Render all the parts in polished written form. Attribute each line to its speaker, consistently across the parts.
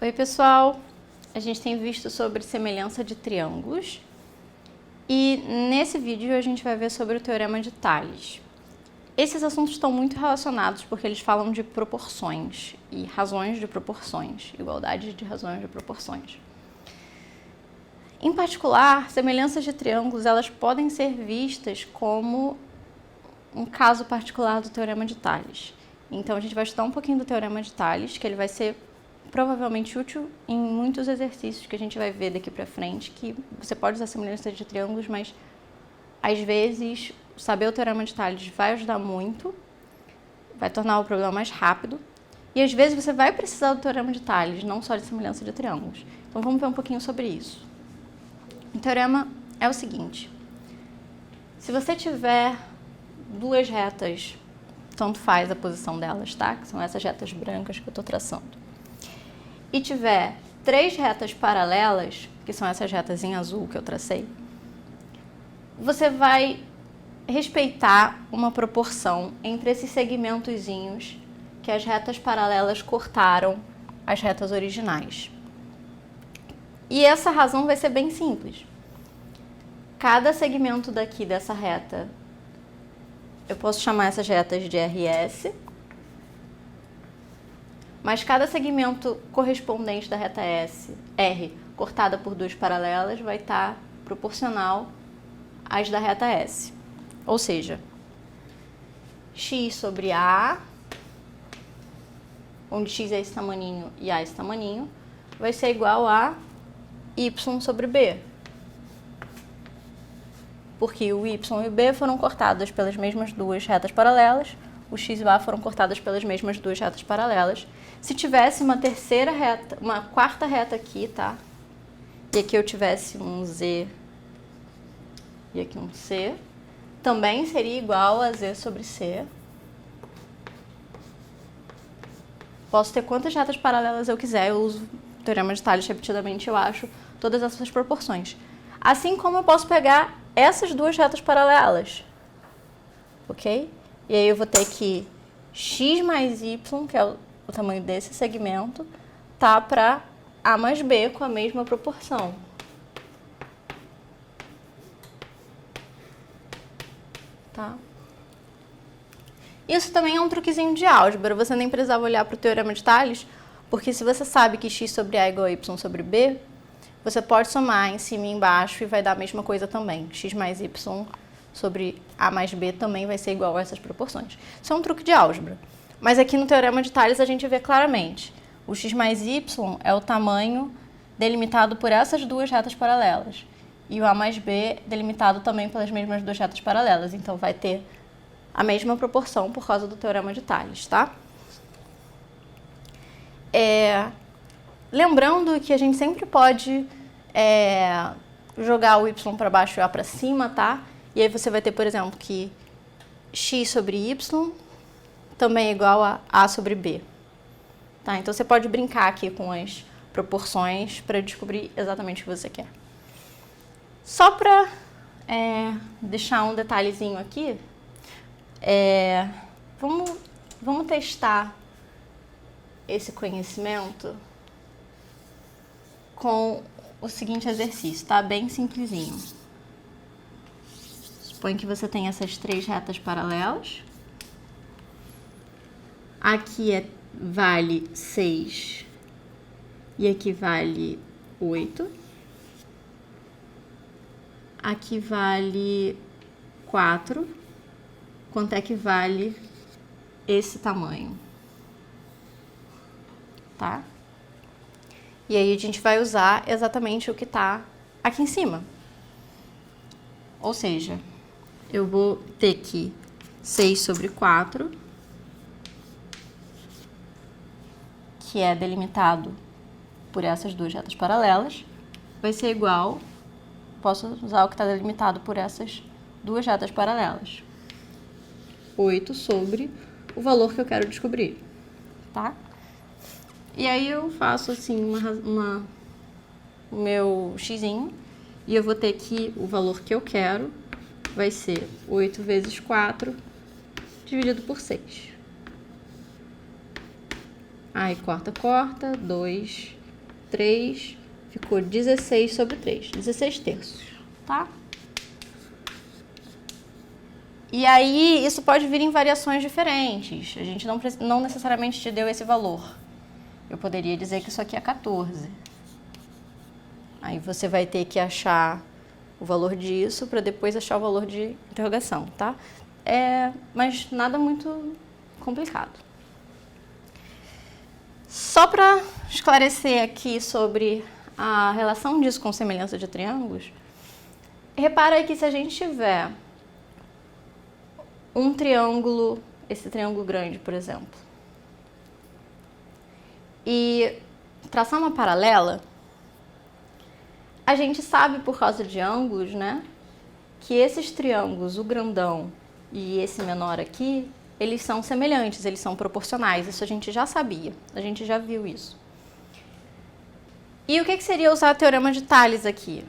Speaker 1: Oi pessoal, a gente tem visto sobre semelhança de triângulos e nesse vídeo a gente vai ver sobre o Teorema de Tales. Esses assuntos estão muito relacionados porque eles falam de proporções e razões de proporções, igualdade de razões de proporções. Em particular, semelhanças de triângulos elas podem ser vistas como um caso particular do Teorema de Tales. Então a gente vai estudar um pouquinho do Teorema de Tales, que ele vai ser provavelmente útil em muitos exercícios que a gente vai ver daqui para frente, que você pode usar semelhança de triângulos, mas às vezes saber o Teorema de Tales vai ajudar muito, vai tornar o problema mais rápido, e às vezes você vai precisar do Teorema de Tales, não só de semelhança de triângulos. Então vamos ver um pouquinho sobre isso. O teorema é o seguinte: se você tiver duas retas, tanto faz a posição delas, tá? Que são essas retas brancas que eu estou traçando. E tiver três retas paralelas, que são essas retas em azul que eu tracei, você vai respeitar uma proporção entre esses segmentozinhos que as retas paralelas cortaram as retas originais. E essa razão vai ser bem simples. Cada segmento daqui dessa reta, eu posso chamar essas retas de RS, mas cada segmento correspondente da reta R, cortada por duas paralelas, vai estar proporcional às da reta S. Ou seja, x sobre A, onde x é esse tamaninho e A é esse tamaninho, vai ser igual a y sobre B. Porque o y e o b foram cortados pelas mesmas duas retas paralelas, o x e o a foram cortados pelas mesmas duas retas paralelas. Se tivesse uma terceira reta, uma quarta reta aqui, tá? E aqui eu tivesse um z e aqui um c, também seria igual a z sobre c. Posso ter quantas retas paralelas eu quiser, eu uso o Teorema de Tales repetidamente, eu acho todas essas proporções. Assim como eu posso pegar essas duas retas paralelas, ok? E aí eu vou ter que x mais y, que é o tamanho desse segmento, tá para a mais b com a mesma proporção. Tá? Isso também é um truquezinho de álgebra, você nem precisava olhar para o Teorema de Tales, porque se você sabe que x sobre a é igual a y sobre b, você pode somar em cima e embaixo e vai dar a mesma coisa também. X mais y sobre a mais b também vai ser igual a essas proporções. Isso é um truque de álgebra. Mas aqui no Teorema de Tales a gente vê claramente. O x mais y é o tamanho delimitado por essas duas retas paralelas. E o a mais b delimitado também pelas mesmas duas retas paralelas. Então vai ter a mesma proporção por causa do Teorema de Tales, tá? Lembrando que a gente sempre pode jogar o y para baixo e o a para cima, tá? E aí você vai ter, por exemplo, que x sobre y também é igual a sobre b. Tá? Então você pode brincar aqui com as proporções para descobrir exatamente o que você quer. Só para deixar um detalhezinho aqui, vamos testar esse conhecimento com o seguinte exercício, tá? Bem simplesinho. Suponha que você tem essas três retas paralelas. Aqui vale 6 e aqui vale 8. Aqui vale 4. Quanto é que vale esse tamanho? Tá? E aí a gente vai usar exatamente o que está aqui em cima. Ou seja, eu vou ter que 6 sobre 4, que é delimitado por essas duas retas paralelas, vai ser igual, posso usar o que está delimitado por essas duas retas paralelas, 8 sobre o valor que eu quero descobrir, tá? E aí eu faço assim o meu x'inho e eu vou ter que o valor que eu quero vai ser 8 vezes 4 dividido por 6. Aí corta, 2 3, ficou 16 sobre 3, 16 terços, tá? E aí, isso pode vir em variações diferentes. A gente não necessariamente te deu esse valor. Eu poderia dizer que isso aqui é 14. Aí você vai ter que achar o valor disso para depois achar o valor de interrogação, tá? Mas nada muito complicado. Só para esclarecer aqui sobre a relação disso com semelhança de triângulos, repara aí que se a gente tiver um triângulo, esse triângulo grande, por exemplo, e traçar uma paralela, a gente sabe por causa de ângulos, né, que esses triângulos, o grandão e esse menor aqui, eles são semelhantes, eles são proporcionais. Isso a gente já sabia, a gente já viu isso. E o que seria usar o teorema de Tales aqui?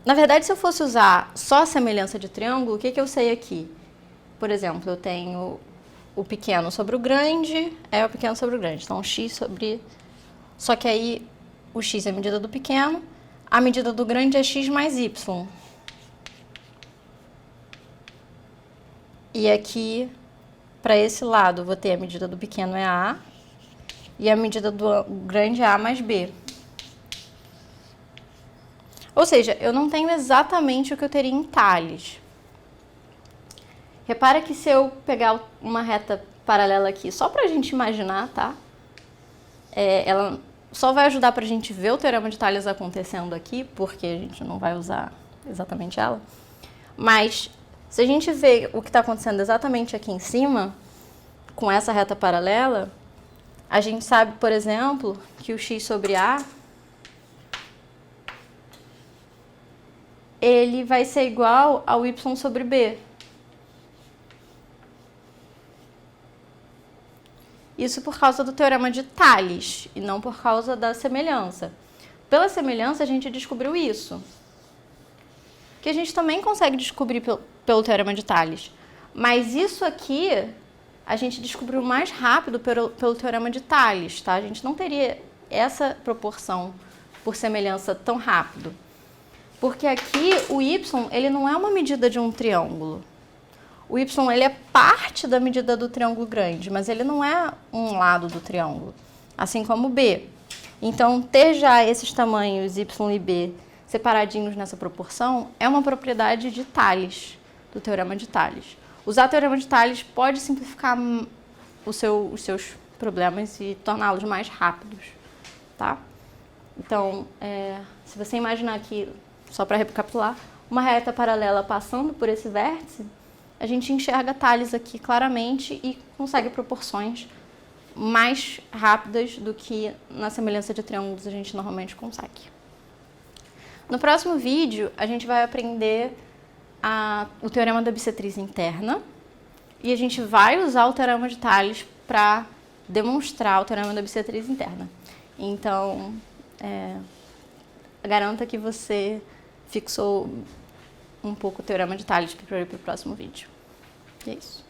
Speaker 1: Na verdade, se eu fosse usar só a semelhança de triângulo, o que eu sei aqui? Por exemplo, eu tenho o pequeno sobre o grande, o pequeno sobre o grande. Então, x sobre... Só que aí, o x é a medida do pequeno, a medida do grande é x mais y. E aqui, para esse lado, eu vou ter a medida do pequeno é a, e a medida do grande é a mais b. Ou seja, eu não tenho exatamente o que eu teria em Tales. Repara que se eu pegar uma reta paralela aqui, só para a gente imaginar, tá? Ela só vai ajudar para a gente ver o teorema de Tales acontecendo aqui, porque a gente não vai usar exatamente ela. Mas se a gente vê o que está acontecendo exatamente aqui em cima, com essa reta paralela, a gente sabe, por exemplo, que o x sobre a ele vai ser igual ao y sobre b. Isso por causa do teorema de Tales, e não por causa da semelhança. Pela semelhança, a gente descobriu isso. Que a gente também consegue descobrir pelo teorema de Tales. Mas isso aqui, a gente descobriu mais rápido pelo teorema de Tales, tá? A gente não teria essa proporção por semelhança tão rápido. Porque aqui, o y, ele não é uma medida de um triângulo. O y, ele é parte da medida do triângulo grande, mas ele não é um lado do triângulo, assim como o b. Então, ter já esses tamanhos y e b separadinhos nessa proporção é uma propriedade de Tales, do teorema de Tales. Usar o teorema de Tales pode simplificar os seus problemas e torná-los mais rápidos, tá? Então, se você imaginar aqui, só para recapitular, uma reta paralela passando por esse vértice, a gente enxerga Tales aqui claramente e consegue proporções mais rápidas do que na semelhança de triângulos a gente normalmente consegue. No próximo vídeo, a gente vai aprender o teorema da bissetriz interna e a gente vai usar o teorema de Tales para demonstrar o teorema da bissetriz interna. Então, garanta que você fixou um pouco o teorema de Tales para o próximo vídeo. E é isso.